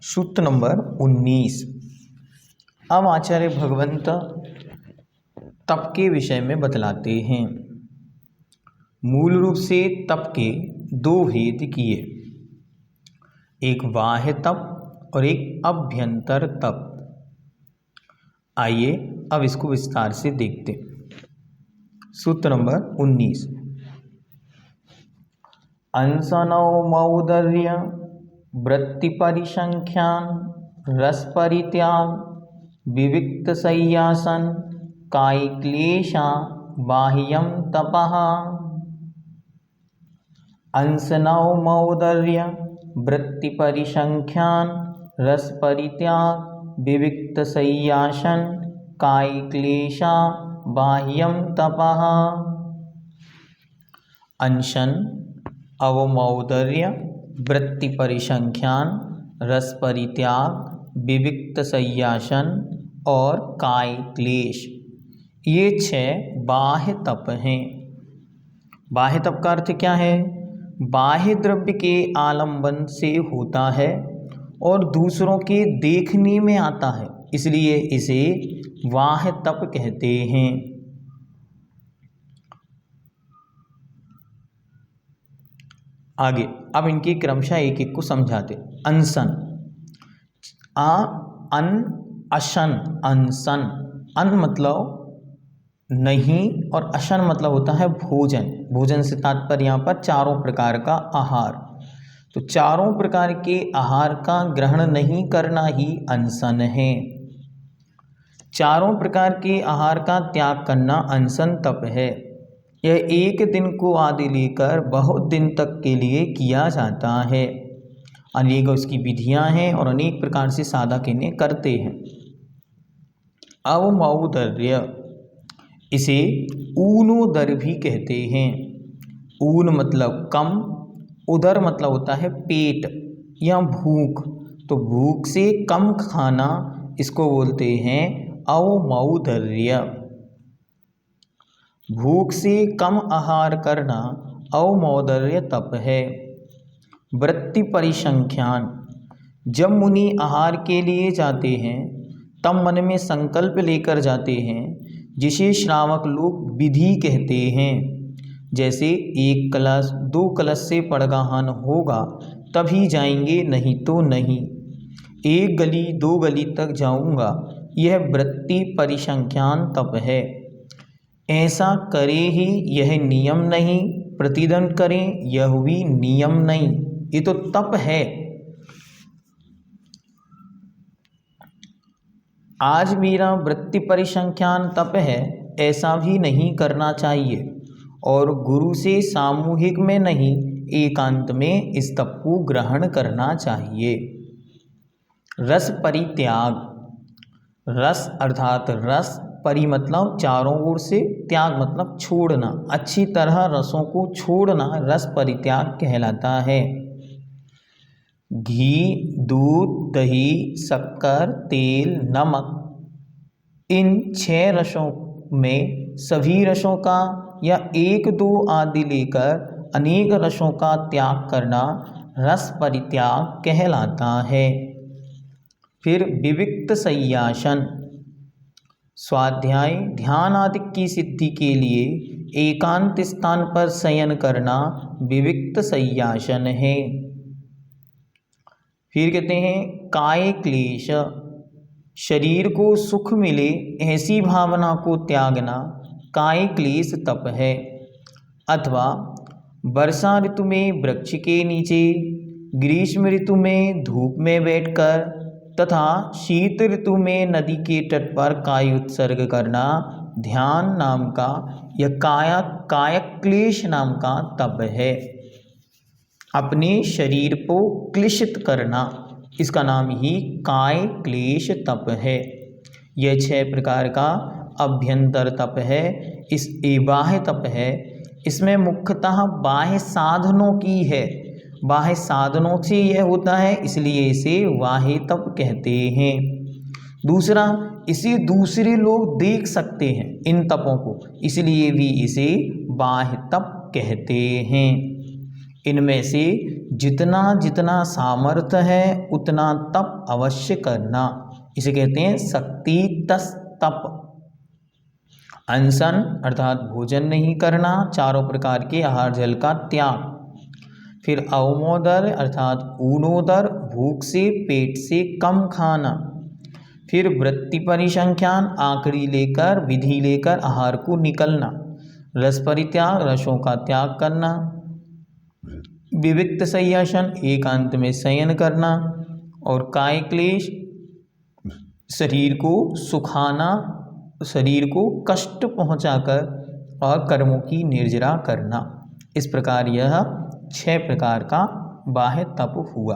सूत्र नंबर 19। अब आचार्य भगवंत तप के विषय में बतलाते हैं। मूल रूप से तप के दो भेद किए, एक बाह्य तप और एक अभ्यंतर तप। आइए अब इसको विस्तार से देखते। सूत्र नंबर 19। अंसनौ मौदर्य वृत्ति परिसंख्यान रस परित्याग विविक्त संयासन कायि क्लेशा बाह्यम तपः। अंसनौ मौदर्य वृत्ति परिसंख्यान रस परित्याग विविक्त संयासन कायि क्लेशा बाह्यम तपः। अंशन, अवमौदर्य, वृत्ति परिसंख्यान, रस परित्याग, विविक्त संयासन और कायि क्लेश, ये 6 बाह्य तप हैं। बाह्य तप का अर्थ क्या है? बाह्य द्रव्य के आलंबन से होता है और दूसरों के देखने में आता है, इसलिए इसे बाह्य तप कहते हैं। आगे अब इनके क्रमशः एक एक को समझाते। अंसन, अन, अशन, अनसन। अन मतलब नहीं और अशन मतलब होता है भोजन। भोजन से तात्पर्य यहाँ पर चारों प्रकार का आहार। तो चारों प्रकार के आहार का ग्रहण नहीं करना ही अनशन है। चारों प्रकार के आहार का त्याग करना अनशन तप है। यह एक दिन को आदि लेकर बहुत दिन तक के लिए किया जाता है। अनेक उसकी विधियां हैं और अनेक प्रकार से साधक इन्हें करते हैं। अवमौदर्य, इसे ऊनोदर भी कहते हैं। ऊन मतलब कम, उदर मतलब होता है पेट या भूख। तो भूख से कम खाना, इसको बोलते हैं अवमौदर्य। भूख से कम आहार करना अवमौदर्य तप है। वृत्ति परिसंख्यान, जब मुनि आहार के लिए जाते हैं तब मन में संकल्प लेकर जाते हैं, जिसे श्रावक लोग विधि कहते हैं। जैसे 1 कलश 2 कलश से पड़गाहन होगा तभी जाएंगे, नहीं तो नहीं। 1 गली 2 गली तक जाऊंगा, यह वृत्ति परिसंख्यान तप है। ऐसा करे ही यह नियम नहीं, प्रतिदंड करें यह भी नियम नहीं, ये तो तप है। आज मेरा वृत्ति परिसंख्यान तप है, ऐसा भी नहीं करना चाहिए और गुरु से सामूहिक में नहीं, एकांत में इस तप को ग्रहण करना चाहिए। रस परित्याग, रस अर्थात रस, परि मतलब चारों ओर से, त्याग मतलब छोड़ना, अच्छी तरह रसों को छोड़ना रस परित्याग कहलाता है। घी, दूध, दही, शक्कर, तेल, नमक, इन 6 रसों में सभी रसों का या 1-2 आदि लेकर अनेक रसों का त्याग करना रस परित्याग कहलाता है। फिर विविक्त संयासन, स्वाध्याय ध्यान आदि की सिद्धि के लिए एकांत स्थान पर शयन करना विविक्त संयासन है। फिर कहते हैं कायि क्लेश, शरीर को सुख मिले ऐसी भावना को त्यागना कायि क्लेश तप है। अथवा वर्षा ऋतु में वृक्ष के नीचे, ग्रीष्म ऋतु में धूप में बैठकर तथा शीत ऋतु में नदी के तट पर कायि उत्सर्ग करना ध्यान नाम का या कायक क्लेश नाम का तप है। अपने शरीर को क्लिशित करना, इसका नाम ही कायि क्लेश तप है। यह 6 प्रकार का अभ्यंतर तप है। इस बाह्य तप है, इसमें मुख्यतः बाह्य साधनों की है, बाह्य साधनों से यह होता है, इसलिए इसे बाह्य तप कहते हैं। दूसरा, इसे दूसरे लोग देख सकते हैं इन तपों को, इसलिए भी इसे बाह्य तप कहते हैं। इनमें से जितना जितना सामर्थ्य है उतना तप अवश्य करना, इसे कहते हैं शक्ति तस तप। अनशन अर्थात भोजन नहीं करना, चारों प्रकार के आहार जल का त्याग। फिर अवमोदर अर्थात ऊनोदर, भूख से पेट से कम खाना। फिर वृत्ति परिसंख्यान, आखिरी लेकर विधि लेकर आहार को निकलना। रस परित्याग, रसों का त्याग करना। विविक्त शय्यासन, एकांत में शयन करना। और काय क्लेश, शरीर को सुखाना, शरीर को कष्ट पहुंचाकर और कर्मों की निर्जरा करना। इस प्रकार यह 6 प्रकार का बाह्य तप हुआ।